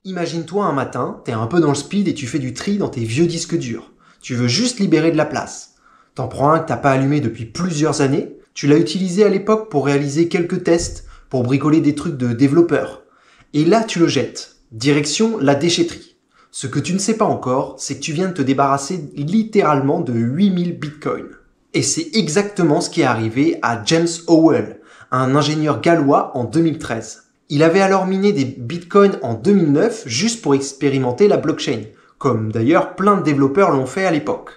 Imagine-toi un matin, t'es un peu dans le speed et tu fais du tri dans tes vieux disques durs. Tu veux juste libérer de la place. T'en prends un que t'as pas allumé depuis plusieurs années. Tu l'as utilisé à l'époque pour réaliser quelques tests, pour bricoler des trucs de développeurs. Et là, tu le jettes. Direction la déchetterie. Ce que tu ne sais pas encore, c'est que tu viens de te débarrasser littéralement de 8000 bitcoins. Et c'est exactement ce qui est arrivé à James Howell, un ingénieur gallois en 2013. Il avait alors miné des bitcoins en 2009 juste pour expérimenter la blockchain, comme d'ailleurs plein de développeurs l'ont fait à l'époque.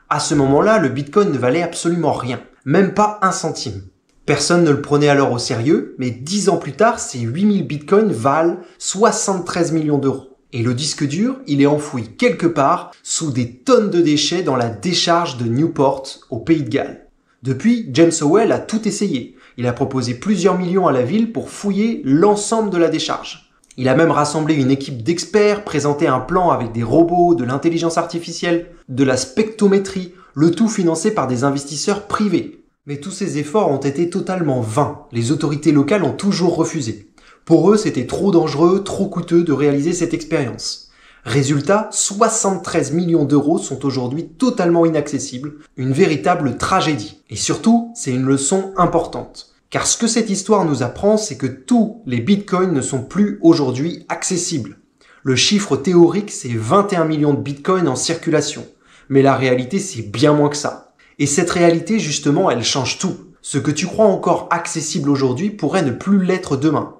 À ce moment-là, le bitcoin ne valait absolument rien, même pas un centime. Personne ne le prenait alors au sérieux, mais 10 ans plus tard, ces 8000 bitcoins valent 73 millions d'euros. Et le disque dur, il est enfoui quelque part sous des tonnes de déchets dans la décharge de Newport, au Pays de Galles. Depuis, James Howell a tout essayé. Il a proposé plusieurs millions à la ville pour fouiller l'ensemble de la décharge. Il a même rassemblé une équipe d'experts, présenté un plan avec des robots, de l'intelligence artificielle, de la spectrométrie, le tout financé par des investisseurs privés. Mais tous ces efforts ont été totalement vains. Les autorités locales ont toujours refusé. Pour eux, c'était trop dangereux, trop coûteux de réaliser cette expérience. Résultat, 73 millions d'euros sont aujourd'hui totalement inaccessibles, une véritable tragédie. Et surtout, c'est une leçon importante. Car ce que cette histoire nous apprend, c'est que tous les bitcoins ne sont plus aujourd'hui accessibles. Le chiffre théorique, c'est 21 millions de bitcoins en circulation. Mais la réalité, c'est bien moins que ça. Et cette réalité, justement, elle change tout. Ce que tu crois encore accessible aujourd'hui pourrait ne plus l'être demain.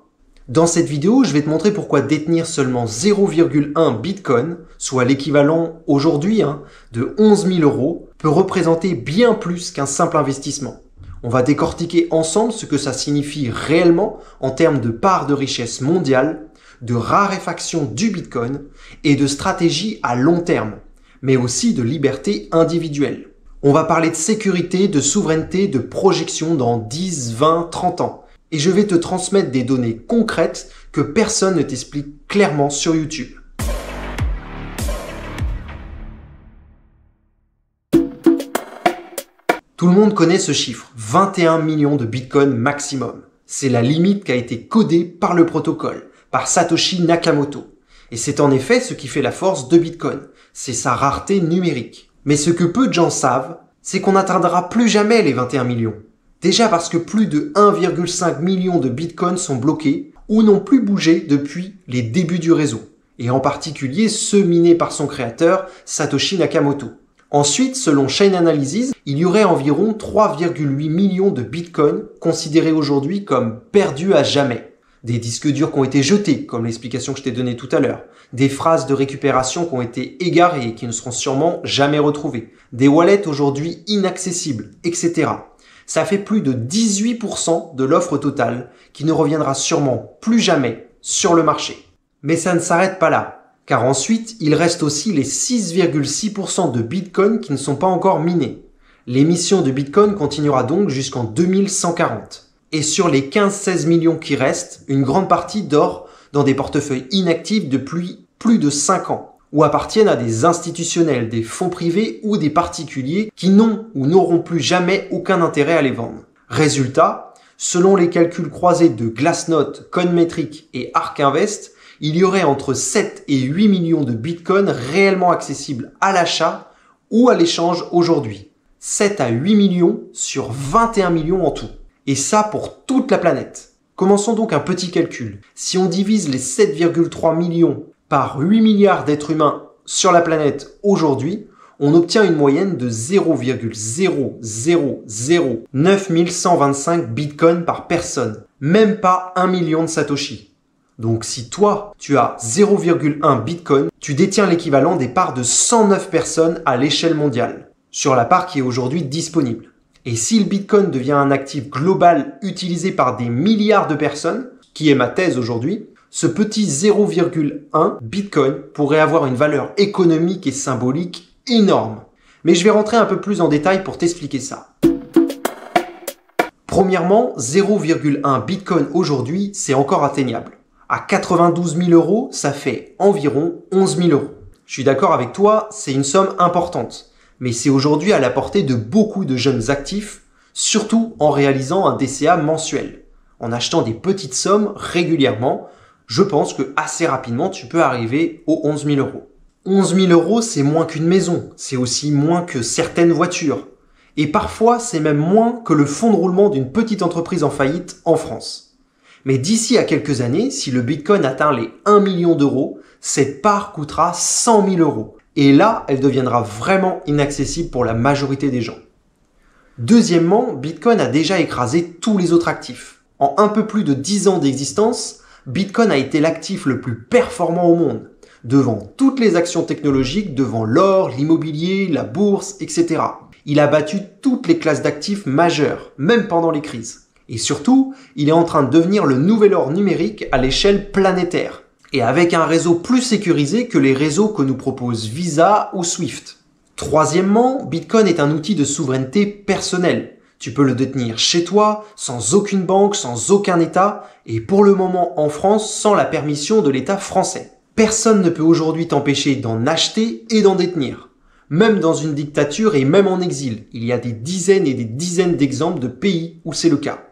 Dans cette vidéo, je vais te montrer pourquoi détenir seulement 0,1 bitcoin, soit l'équivalent aujourd'hui de 11 000 euros, peut représenter bien plus qu'un simple investissement. On va décortiquer ensemble ce que ça signifie réellement en termes de part de richesse mondiale, de raréfaction du bitcoin et de stratégie à long terme, mais aussi de liberté individuelle. On va parler de sécurité, de souveraineté, de projection dans 10, 20, 30 ans. Et je vais te transmettre des données concrètes que personne ne t'explique clairement sur YouTube. Tout le monde connaît ce chiffre, 21 millions de bitcoins maximum. C'est la limite qui a été codée par le protocole, par Satoshi Nakamoto. Et c'est en effet ce qui fait la force de Bitcoin, c'est sa rareté numérique. Mais ce que peu de gens savent, c'est qu'on n'atteindra plus jamais les 21 millions. Déjà parce que plus de 1,5 million de bitcoins sont bloqués ou n'ont plus bougé depuis les débuts du réseau, et en particulier ceux minés par son créateur, Satoshi Nakamoto. Ensuite, selon Chainalysis, il y aurait environ 3,8 millions de bitcoins considérés aujourd'hui comme perdus à jamais. Des disques durs qui ont été jetés, comme l'explication que je t'ai donnée tout à l'heure. Des phrases de récupération qui ont été égarées et qui ne seront sûrement jamais retrouvées. Des wallets aujourd'hui inaccessibles, etc. Ça fait plus de 18% de l'offre totale qui ne reviendra sûrement plus jamais sur le marché. Mais ça ne s'arrête pas là, car ensuite, il reste aussi les 6,6% de Bitcoin qui ne sont pas encore minés. L'émission de Bitcoin continuera donc jusqu'en 2140. Et sur les 15-16 millions qui restent, une grande partie dort dans des portefeuilles inactifs depuis plus de 5 ans. Ou appartiennent à des institutionnels, des fonds privés ou des particuliers qui n'ont ou n'auront plus jamais aucun intérêt à les vendre. Résultat, selon les calculs croisés de Glassnode, Coinmetrics et Ark Invest, il y aurait entre 7 et 8 millions de bitcoins réellement accessibles à l'achat ou à l'échange aujourd'hui. 7 à 8 millions sur 21 millions en tout. Et ça pour toute la planète. Commençons donc un petit calcul. Si on divise les 7,3 millions par 8 milliards d'êtres humains sur la planète aujourd'hui, on obtient une moyenne de 0,0009125 bitcoins par personne. Même pas 1 million de Satoshi. Donc si toi, tu as 0,1 bitcoin, tu détiens l'équivalent des parts de 109 personnes à l'échelle mondiale, sur la part qui est aujourd'hui disponible. Et si le bitcoin devient un actif global utilisé par des milliards de personnes, qui est ma thèse aujourd'hui, ce petit 0,1 bitcoin pourrait avoir une valeur économique et symbolique énorme. Mais je vais rentrer un peu plus en détail pour t'expliquer ça. Premièrement, 0,1 bitcoin aujourd'hui, c'est encore atteignable. À 92 000 euros, ça fait environ 11 000 euros. Je suis d'accord avec toi, c'est une somme importante. Mais c'est aujourd'hui à la portée de beaucoup de jeunes actifs, surtout en réalisant un DCA mensuel, en achetant des petites sommes régulièrement, Je pense que assez rapidement, tu peux arriver aux 11 000 euros. 11 000 euros, c'est moins qu'une maison, c'est aussi moins que certaines voitures. Et parfois, c'est même moins que le fonds de roulement d'une petite entreprise en faillite en France. Mais d'ici à quelques années, si le Bitcoin atteint les 1 million d'euros, cette part coûtera 100 000 euros. Et là, elle deviendra vraiment inaccessible pour la majorité des gens. Deuxièmement, Bitcoin a déjà écrasé tous les autres actifs. En un peu plus de 10 ans d'existence, Bitcoin a été l'actif le plus performant au monde, devant toutes les actions technologiques, devant l'or, l'immobilier, la bourse, etc. Il a battu toutes les classes d'actifs majeures, même pendant les crises. Et surtout, il est en train de devenir le nouvel or numérique à l'échelle planétaire, et avec un réseau plus sécurisé que les réseaux que nous proposent Visa ou Swift. Troisièmement, Bitcoin est un outil de souveraineté personnelle. Tu peux le détenir chez toi, sans aucune banque, sans aucun État, et pour le moment en France, sans la permission de l'État français. Personne ne peut aujourd'hui t'empêcher d'en acheter et d'en détenir. Même dans une dictature et même en exil, il y a des dizaines et des dizaines d'exemples de pays où c'est le cas.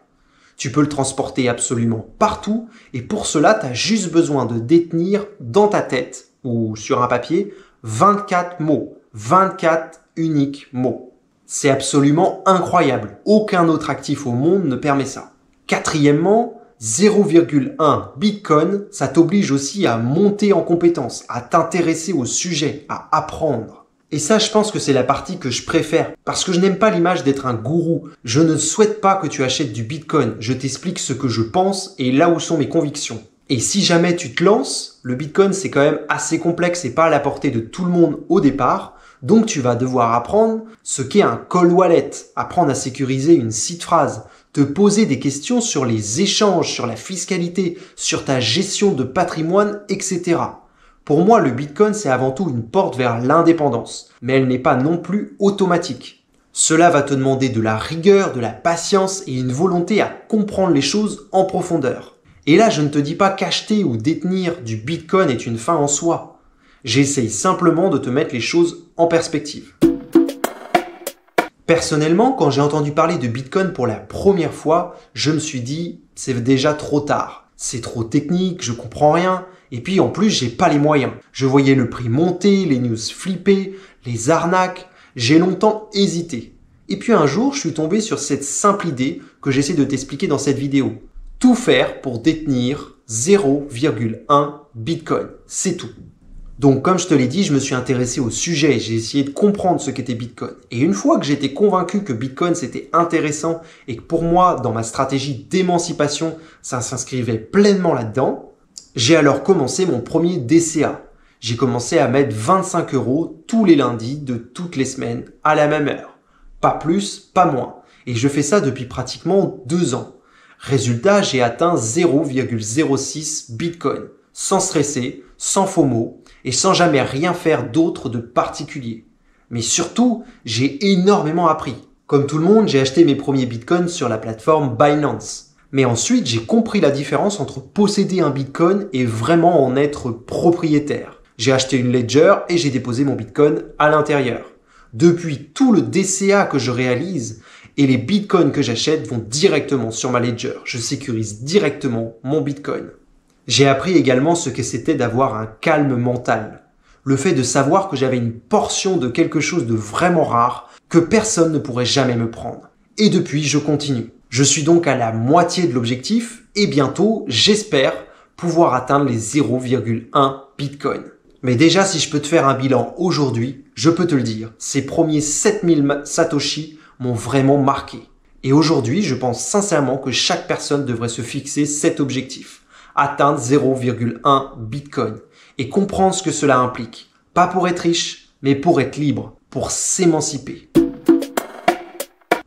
Tu peux le transporter absolument partout, et pour cela, tu as juste besoin de détenir dans ta tête, ou sur un papier, 24 mots. 24 uniques mots. C'est absolument incroyable. Aucun autre actif au monde ne permet ça. Quatrièmement, 0,1 Bitcoin, ça t'oblige aussi à monter en compétence, à t'intéresser au sujet, à apprendre. Et ça, je pense que c'est la partie que je préfère, parce que je n'aime pas l'image d'être un gourou. Je ne souhaite pas que tu achètes du Bitcoin. Je t'explique ce que je pense et là où sont mes convictions. Et si jamais tu te lances, le Bitcoin c'est quand même assez complexe et pas à la portée de tout le monde au départ. Donc tu vas devoir apprendre ce qu'est un cold wallet, apprendre à sécuriser une seed phrase, te poser des questions sur les échanges, sur la fiscalité, sur ta gestion de patrimoine, etc. Pour moi, le Bitcoin, c'est avant tout une porte vers l'indépendance, mais elle n'est pas non plus automatique. Cela va te demander de la rigueur, de la patience et une volonté à comprendre les choses en profondeur. Et là, je ne te dis pas qu'acheter ou détenir du Bitcoin est une fin en soi. J'essaye simplement de te mettre les choses en perspective. Personnellement, quand j'ai entendu parler de Bitcoin pour la première fois, je me suis dit, c'est déjà trop tard. C'est trop technique, je comprends rien. Et puis en plus, j'ai pas les moyens. Je voyais le prix monter, les news flipper, les arnaques. J'ai longtemps hésité. Et puis un jour, je suis tombé sur cette simple idée que j'essaie de t'expliquer dans cette vidéo. Tout faire pour détenir 0,1 Bitcoin. C'est tout. Donc, comme je te l'ai dit, je me suis intéressé au sujet, j'ai essayé de comprendre ce qu'était Bitcoin. Et une fois que j'étais convaincu que Bitcoin c'était intéressant et que pour moi, dans ma stratégie d'émancipation, ça s'inscrivait pleinement là-dedans, j'ai alors commencé mon premier DCA. J'ai commencé à mettre 25 € tous les lundis de toutes les semaines à la même heure. Pas plus, pas moins. Et je fais ça depuis pratiquement 2 ans. Résultat, j'ai atteint 0,06 Bitcoin. Sans stresser, sans FOMO et sans jamais rien faire d'autre de particulier. Mais surtout, j'ai énormément appris. Comme tout le monde, j'ai acheté mes premiers bitcoins sur la plateforme Binance. Mais ensuite, j'ai compris la différence entre posséder un bitcoin et vraiment en être propriétaire. J'ai acheté une ledger et j'ai déposé mon bitcoin à l'intérieur. Depuis, tout le DCA que je réalise et les bitcoins que j'achète vont directement sur ma ledger. Je sécurise directement mon bitcoin. J'ai appris également ce que c'était d'avoir un calme mental. Le fait de savoir que j'avais une portion de quelque chose de vraiment rare que personne ne pourrait jamais me prendre. Et depuis, je continue. Je suis donc à la moitié de l'objectif et bientôt, j'espère, pouvoir atteindre les 0,1 Bitcoin. Mais déjà, si je peux te faire un bilan aujourd'hui, je peux te le dire, ces premiers 7000 Satoshi m'ont vraiment marqué. Et aujourd'hui, je pense sincèrement que chaque personne devrait se fixer cet objectif. Atteindre 0,1 Bitcoin et comprendre ce que cela implique. Pas pour être riche, mais pour être libre, pour s'émanciper.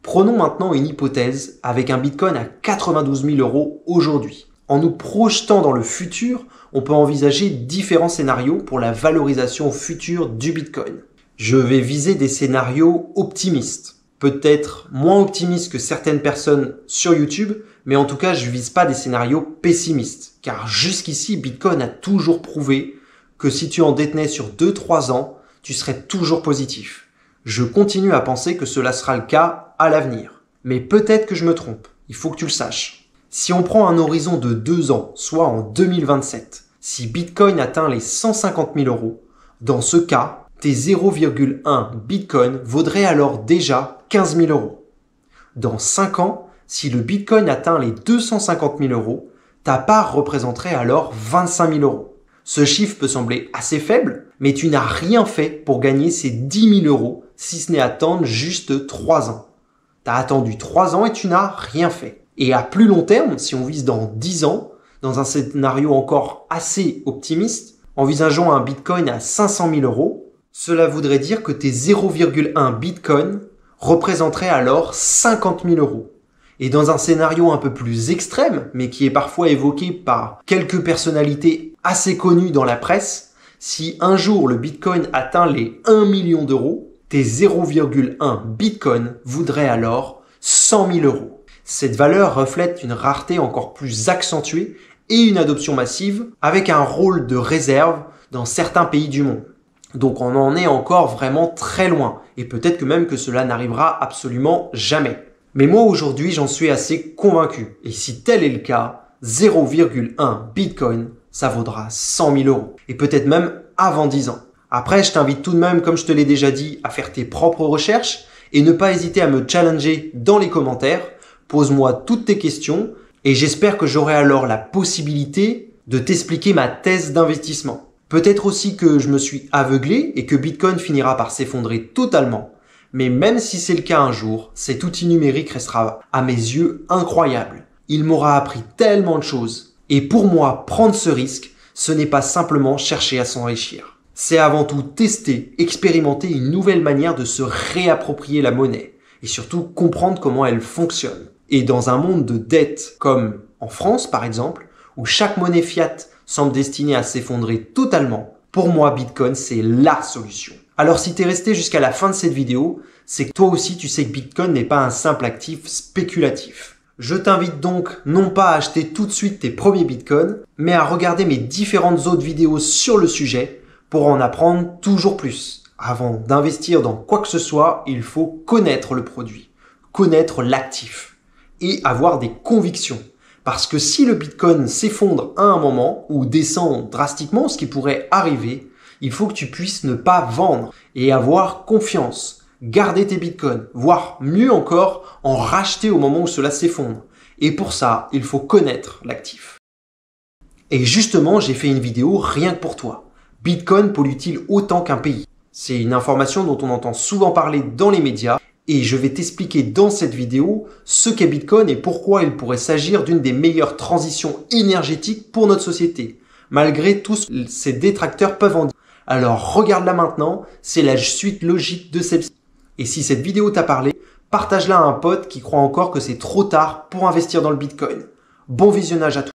Prenons maintenant une hypothèse avec un Bitcoin à 92 000 € aujourd'hui. En nous projetant dans le futur, on peut envisager différents scénarios pour la valorisation future du Bitcoin. Je vais viser des scénarios optimistes. Peut-être moins optimistes que certaines personnes sur YouTube, mais en tout cas, je vise pas des scénarios pessimistes. Car jusqu'ici, Bitcoin a toujours prouvé que si tu en détenais sur 2-3 ans, tu serais toujours positif. Je continue à penser que cela sera le cas à l'avenir. Mais peut-être que je me trompe. Il faut que tu le saches. Si on prend un horizon de 2 ans, soit en 2027, si Bitcoin atteint les 150 000 €, dans ce cas, tes 0,1 Bitcoin vaudraient alors déjà 15 000 €. Dans 5 ans, si le Bitcoin atteint les 250 000 €, ta part représenterait alors 25 000 €. Ce chiffre peut sembler assez faible, mais tu n'as rien fait pour gagner ces 10 000 € si ce n'est attendre juste 3 ans. Tu as attendu 3 ans et tu n'as rien fait. Et à plus long terme, si on vise dans 10 ans, dans un scénario encore assez optimiste, envisageons un Bitcoin à 500 000 €, cela voudrait dire que tes 0,1 Bitcoin représenteraient alors 50 000 €. Et dans un scénario un peu plus extrême, mais qui est parfois évoqué par quelques personnalités assez connues dans la presse, si un jour le Bitcoin atteint les 1 million d'euros, tes 0,1 Bitcoin voudraient alors 100 000 €. Cette valeur reflète une rareté encore plus accentuée et une adoption massive avec un rôle de réserve dans certains pays du monde. Donc on en est encore vraiment très loin et peut-être que même que cela n'arrivera absolument jamais. Mais moi aujourd'hui j'en suis assez convaincu et si tel est le cas, 0,1 Bitcoin ça vaudra 100 000 € et peut-être même avant 10 ans. Après je t'invite tout de même, comme je te l'ai déjà dit, à faire tes propres recherches et ne pas hésiter à me challenger dans les commentaires. Pose-moi toutes tes questions et j'espère que j'aurai alors la possibilité de t'expliquer ma thèse d'investissement. Peut-être aussi que je me suis aveuglé et que Bitcoin finira par s'effondrer totalement. Mais même si c'est le cas un jour, cet outil numérique restera à mes yeux incroyable. Il m'aura appris tellement de choses. Et pour moi, prendre ce risque, ce n'est pas simplement chercher à s'enrichir. C'est avant tout tester, expérimenter une nouvelle manière de se réapproprier la monnaie. Et surtout comprendre comment elle fonctionne. Et dans un monde de dettes comme en France par exemple, où chaque monnaie fiat semble destinée à s'effondrer totalement, pour moi Bitcoin c'est la solution. Alors si t'es resté jusqu'à la fin de cette vidéo, c'est que toi aussi tu sais que Bitcoin n'est pas un simple actif spéculatif. Je t'invite donc non pas à acheter tout de suite tes premiers Bitcoins, mais à regarder mes différentes autres vidéos sur le sujet pour en apprendre toujours plus. Avant d'investir dans quoi que ce soit, il faut connaître le produit, connaître l'actif et avoir des convictions. Parce que si le Bitcoin s'effondre à un moment ou descend drastiquement, ce qui pourrait arriver, il faut que tu puisses ne pas vendre et avoir confiance. Garder tes Bitcoins, voire mieux encore, en racheter au moment où cela s'effondre. Et pour ça, il faut connaître l'actif. Et justement, j'ai fait une vidéo rien que pour toi. Bitcoin pollue-t-il autant qu'un pays? C'est une information dont on entend souvent parler dans les médias. Et je vais t'expliquer dans cette vidéo ce qu'est Bitcoin et pourquoi il pourrait s'agir d'une des meilleures transitions énergétiques pour notre société, malgré tout ce que ces détracteurs peuvent en dire. Alors regarde-la maintenant, c'est la suite logique de celle-ci. Et si cette vidéo t'a parlé, partage-la à un pote qui croit encore que c'est trop tard pour investir dans le Bitcoin. Bon visionnage à tous.